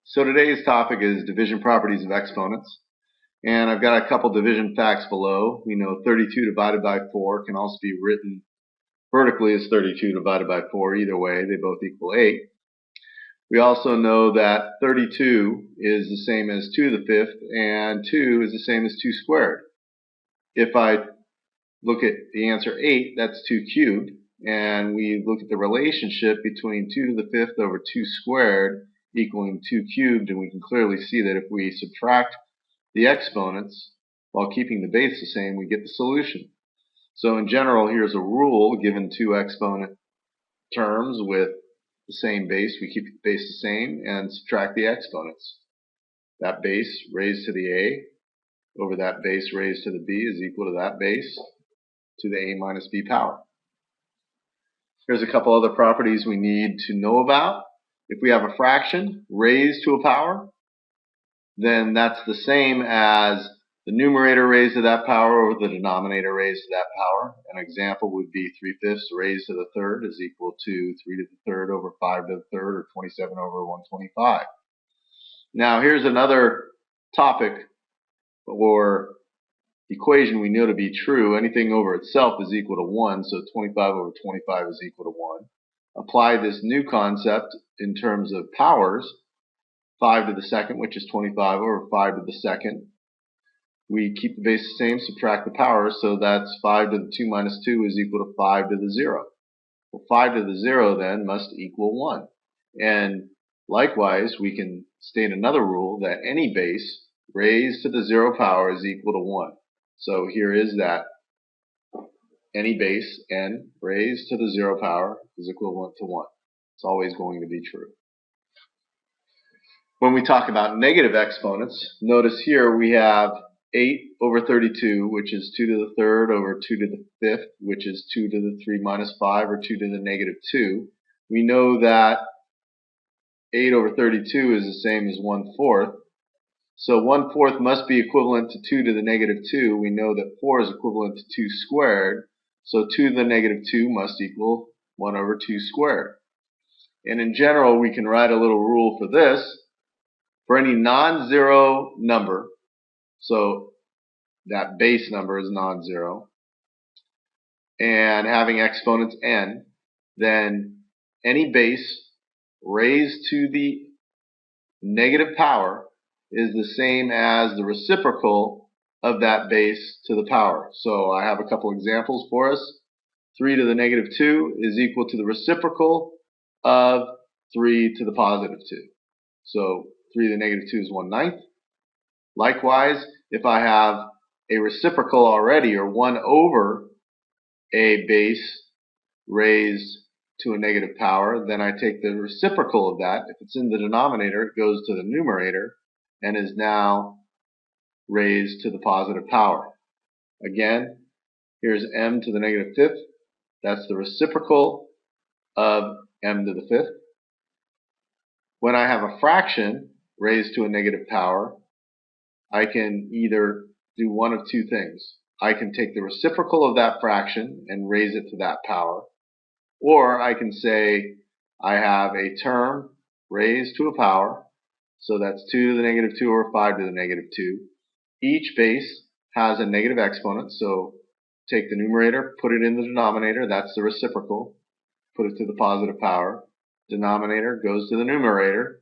So today's topic is division properties of exponents. And I've got a couple division facts below. We know 32 divided by 4 can also be written vertically as 32 divided by 4. Either way, they both equal 8. We also know that 32 is the same as 2 to the 5th, and 2 is the same as 2 squared. If I look at the answer 8, that's 2 cubed. And we look at the relationship between 2 to the 5th over 2 squared equaling 2 cubed, and we can clearly see that if we subtract the exponents while keeping the base the same, we get the solution. So in general, here's a rule: given two exponent terms with the same base, we keep the base the same and subtract the exponents. That base raised to the a over that base raised to the b is equal to that base to the a minus b power. Here's a couple other properties we need to know about. If we have a fraction raised to a power, then that's the same as the numerator raised to that power over the denominator raised to that power. An example would be 3/5 raised to the third is equal to 3 to the third over 5 to the third, or 27 over 125. Now here's another topic or equation we know to be true. Anything over itself is equal to 1, so 25 over 25 is equal to 1. Apply this new concept in terms of powers. 5 to the second, which is 25 over 5 to the second. We keep the base the same, subtract the powers, so that's 5 to the 2 minus 2 is equal to 5 to the 0. Well, 5 to the 0 then must equal 1. And likewise, we can state another rule that any base raised to the 0 power is equal to 1. So here is that. Any base n raised to the 0 power is equivalent to 1. It's always going to be true. When we talk about negative exponents, notice here we have 8 over 32, which is 2 to the third over 2 to the fifth, which is 2 to the 3 minus 5, or 2 to the negative 2. We know that 8 over 32 is the same as 1/4. So 1/4 must be equivalent to 2 to the negative 2. We know that 4 is equivalent to 2 squared. So 2 to the negative 2 must equal 1 over 2 squared. And in general, we can write a little rule for this. For any non-zero number, so that base number is non-zero, and having exponents n, then any base raised to the negative power is the same as the reciprocal of that base to the power. So I have a couple examples for us. 3 to the negative 2 is equal to the reciprocal of 3 to the positive 2. So 3 to the negative 2 is 1/9. Likewise, if I have a reciprocal already, or 1 over a base raised to a negative power, then I take the reciprocal of that. If it's in the denominator, it goes to the numerator and is now raised to the positive power. Again, here's m to the negative 5th. That's the reciprocal of m to the 5th. When I have a fraction raised to a negative power, I can either do one of two things. I can take the reciprocal of that fraction and raise it to that power, or I can say I have a term raised to a power, so that's 2 to the negative 2 over 5 to the negative 2. Each base has a negative exponent, so take the numerator, put it in the denominator, that's the reciprocal, put it to the positive power. Denominator goes to the numerator,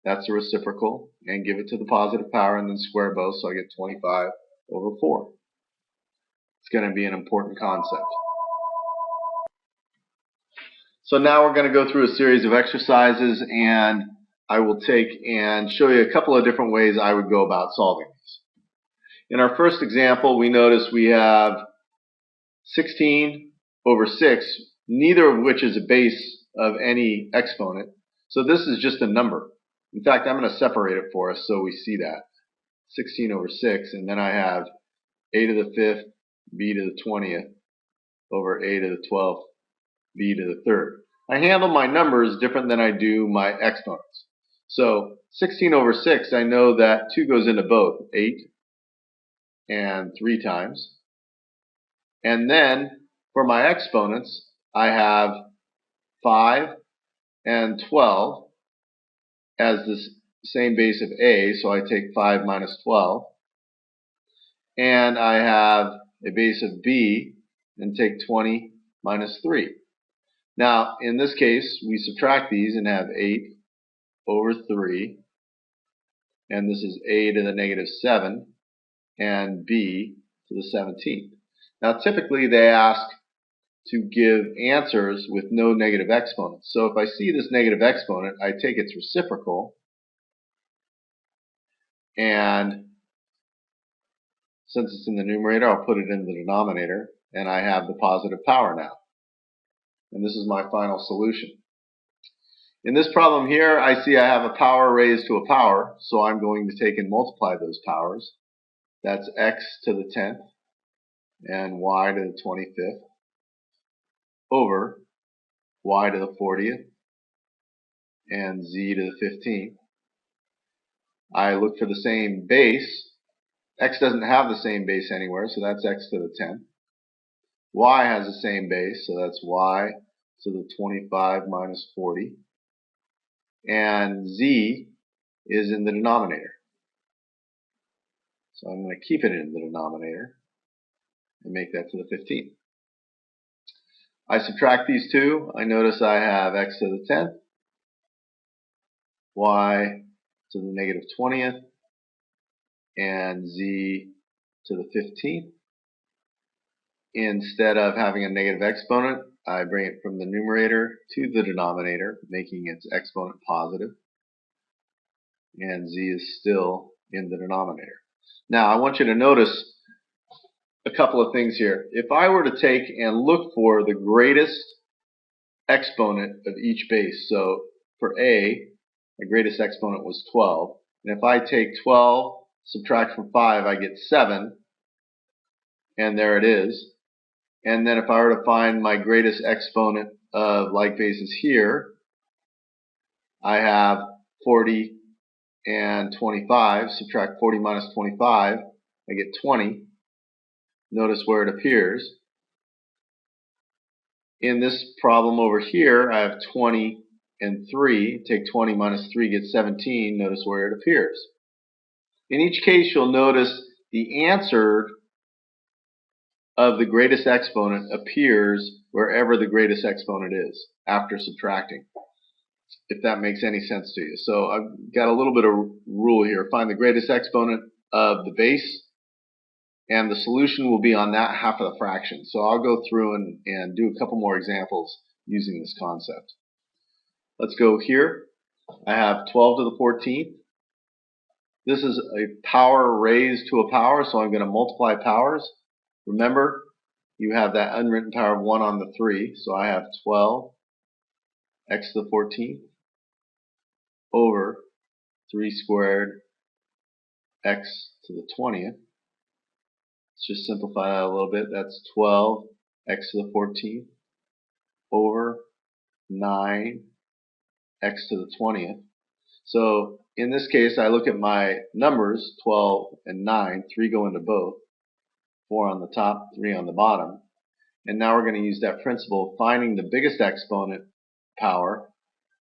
that's the reciprocal, and give it to the positive power, and then square both, so I get 25 over 4. It's going to be an important concept. So now we're going to go through a series of exercises, and I will take and show you a couple of different ways I would go about solving these. In our first example, we notice we have 16 over 6, neither of which is a base of any exponent. So this is just a number. In fact, I'm going to separate it for us so we see that. 16 over 6, and then I have a to the 5th, b to the 20th, over a to the 12th, b to the 3rd. I handle my numbers different than I do my exponents. So 16 over 6, I know that 2 goes into both, 8 and 3 times. And then for my exponents, I have 5 and 12 as this same base of a, so I take 5 minus 12. And I have a base of b and take 20 minus 3. Now, in this case, we subtract these and have 8 over 3, and this is a to the negative 7, and b to the 17th. Now, typically they ask to give answers with no negative exponents. So if I see this negative exponent, I take its reciprocal, and since it's in the numerator, I'll put it in the denominator, and I have the positive power now. And this is my final solution. In this problem here, I see I have a power raised to a power, so I'm going to take and multiply those powers. That's x to the 10th and y to the 25th over y to the 40th and z to the 15th. I look for the same base. X doesn't have the same base anywhere, so that's x to the 10th. Y has the same base, so that's y to the 25 minus 40. And z is in the denominator. So I'm going to keep it in the denominator and make that to the 15th. I subtract these two. I notice I have x to the 10th, y to the negative 20th, and z to the 15th. Instead of having a negative exponent, I bring it from the numerator to the denominator, making its exponent positive, and z is still in the denominator. Now, I want you to notice a couple of things here. If I were to take and look for the greatest exponent of each base, so for a, the greatest exponent was 12, and if I take 12, subtract from 5, I get 7, and there it is. And then if I were to find my greatest exponent of like bases here, I have 40 and 25. Subtract 40 minus 25, I get 20. Notice where it appears. In this problem over here, I have 20 and 3. Take 20 minus 3, get 17. Notice where it appears. In each case, you'll notice the answer of the greatest exponent appears wherever the greatest exponent is after subtracting, if that makes any sense to you. So I've got a little bit of rule here. Find the greatest exponent of the base, and the solution will be on that half of the fraction. So I'll go through and do a couple more examples using this concept. Let's go here. I have 12 to the 14th. This is a power raised to a power, so I'm going to multiply powers. Remember, you have that unwritten power of 1 on the 3, so I have 12 x to the 14th over 3 squared x to the 20th. Let's just simplify that a little bit. That's 12 x to the 14th over 9 x to the 20th. So in this case, I look at my numbers, 12 and 9. 3 go into both. 4 on the top, 3 on the bottom. And now we're going to use that principle of finding the biggest exponent power,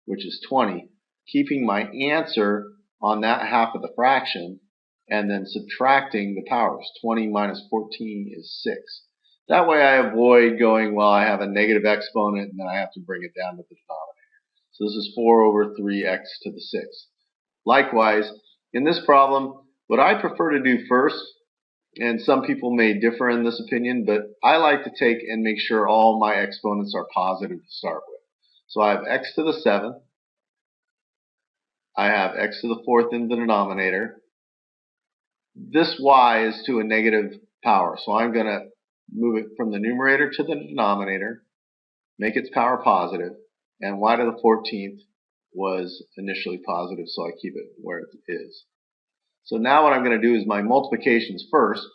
which is 20, keeping my answer on that half of the fraction, and then subtracting the powers. 20 minus 14 is 6. That way I avoid going, well, I have a negative exponent and then I have to bring it down to the denominator. So this is 4 over 3x to the 6th. Likewise, in this problem, what I prefer to do first, and some people may differ in this opinion, but I like to take and make sure all my exponents are positive to start with. So I have x to the 7th, I have x to the 4th in the denominator. This y is to a negative power, so I'm going to move it from the numerator to the denominator, make its power positive, and y to the 14th was initially positive, so I keep it where it is. So now what I'm going to do is my multiplications first.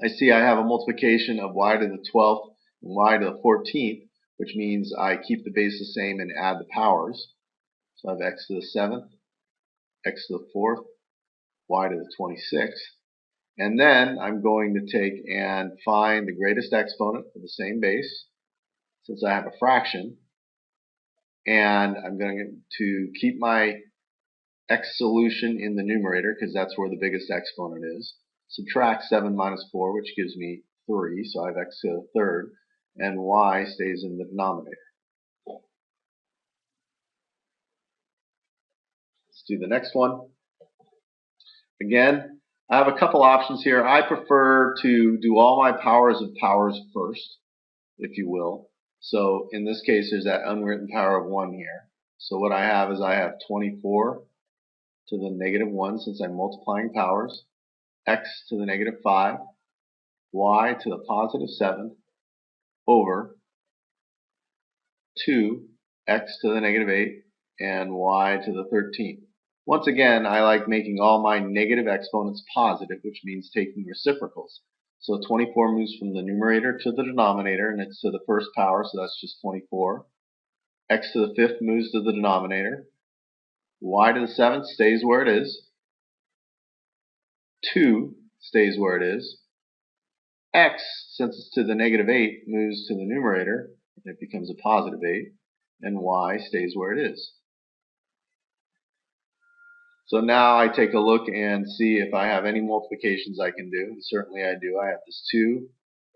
I see I have a multiplication of y to the 12th and y to the 14th, which means I keep the base the same and add the powers. So I have x to the 7th, x to the 4th, y to the 26th. And then I'm going to take and find the greatest exponent for the same base, since I have a fraction. And I'm going to keep my x solution in the numerator because that's where the biggest exponent is. Subtract 7 minus 4, which gives me 3, so I have x to the third, and y stays in the denominator. Let's do the next one. Again, I have a couple options here. I prefer to do all my powers of powers first, if you will. So in this case, there's that unwritten power of 1 here. So what I have is I have 24 to the negative 1 since I'm multiplying powers, x to the negative 5, y to the positive 7 over 2, x to the negative 8, and y to the 13. Once again, I like making all my negative exponents positive, which means taking reciprocals. So 24 moves from the numerator to the denominator, and it's to the first power, so that's just 24. X to the fifth moves to the denominator. Y to the seventh stays where it is. 2 stays where it is. X, since it's to the negative 8, moves to the numerator, and it becomes a positive 8. And y stays where it is. So now I take a look and see if I have any multiplications I can do. Certainly I do. I have this 2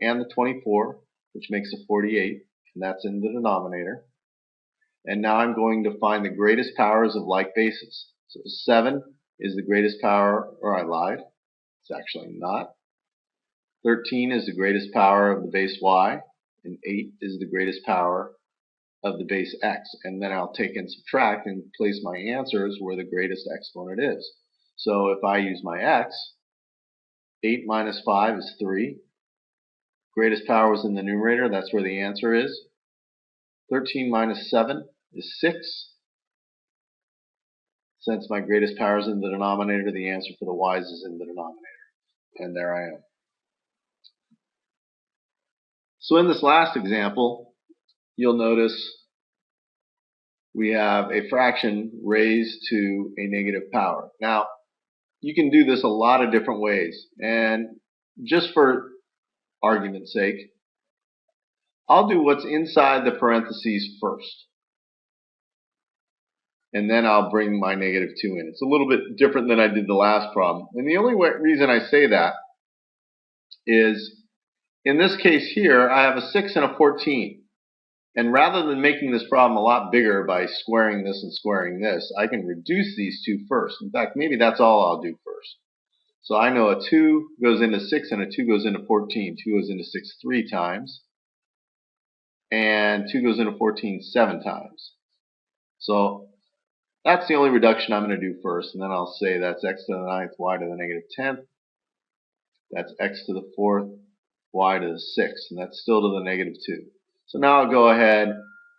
and the 24, which makes a 48, and that's in the denominator. And now I'm going to find the greatest powers of like bases. So 7 is the greatest power, or I lied. It's actually not. 13 is the greatest power of the base y, and 8 is the greatest power of the base x, and then I'll take and subtract and place my answers where the greatest exponent is. So if I use my x, 8 minus 5 is 3. Greatest power is in the numerator, that's where the answer is. 13 minus 7 is 6. Since my greatest power is in the denominator, the answer for the y's is in the denominator. And there I am. So in this last example, you'll notice we have a fraction raised to a negative power. Now, you can do this a lot of different ways, and just for argument's sake, I'll do what's inside the parentheses first, and then I'll bring my negative 2 in. It's a little bit different than I did the last problem, and the only reason I say that is, in this case here, I have a 6 and a 14. And rather than making this problem a lot bigger by squaring this and squaring this, I can reduce these two first. In fact, maybe that's all I'll do first. So I know a 2 goes into 6 and a 2 goes into 14. 2 goes into 6 3 times. And 2 goes into 14 7 times. So that's the only reduction I'm going to do first. And then I'll say that's x to the 9th, y to the negative 10th. That's x to the 4th, y to the 6th. And that's still to the negative 2. So now I'll go ahead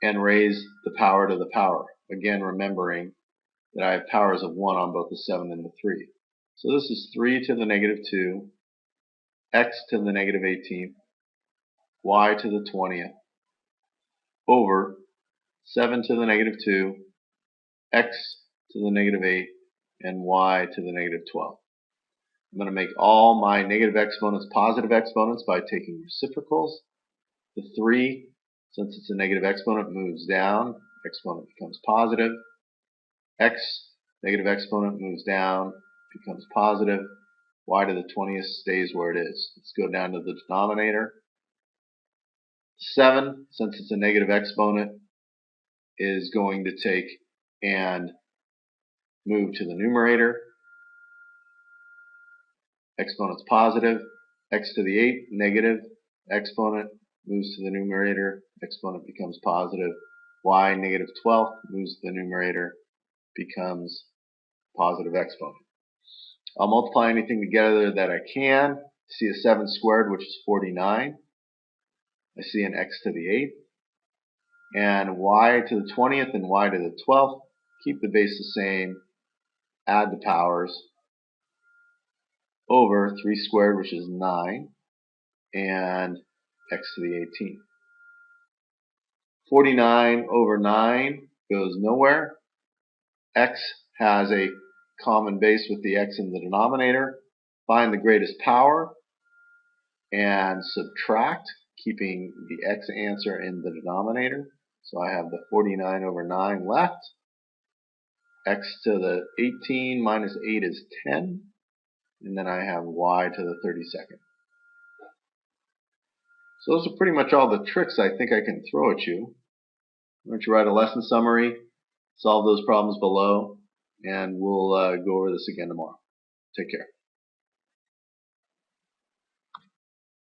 and raise the power to the power. Again, remembering that I have powers of 1 on both the 7 and the 3. So this is 3 to the negative 2, x to the negative 18th, y to the 20th, over 7 to the negative 2, x to the negative 8, and y to the negative 12. I'm going to make all my negative exponents positive exponents by taking reciprocals. The 3, since it's a negative exponent, moves down. Exponent becomes positive. X, negative exponent, moves down, becomes positive. Y to the 20th stays where it is. Let's go down to the denominator. 7, since it's a negative exponent, is going to take and move to the numerator. Exponent's positive. X to the 8, negative. Exponent moves to the numerator. Exponent becomes positive. Y, negative 12th, moves to the numerator, becomes positive exponent. I'll multiply anything together that I can. I see a 7 squared, which is 49. I see an x to the 8th. And y to the 20th and y to the 12th. Keep the base the same. Add the powers. Over 3 squared, which is 9. And x to the 18th. 49 over 9 goes nowhere. X has a common base with the x in the denominator. Find the greatest power and subtract, keeping the x answer in the denominator. So I have the 49 over 9 left. x to the 18 minus 8 is 10, and then I have y to the 32nd. So those are pretty much all the tricks I think I can throw at you. Why don't you write a lesson summary, solve those problems below, and we'll go over this again tomorrow. Take care.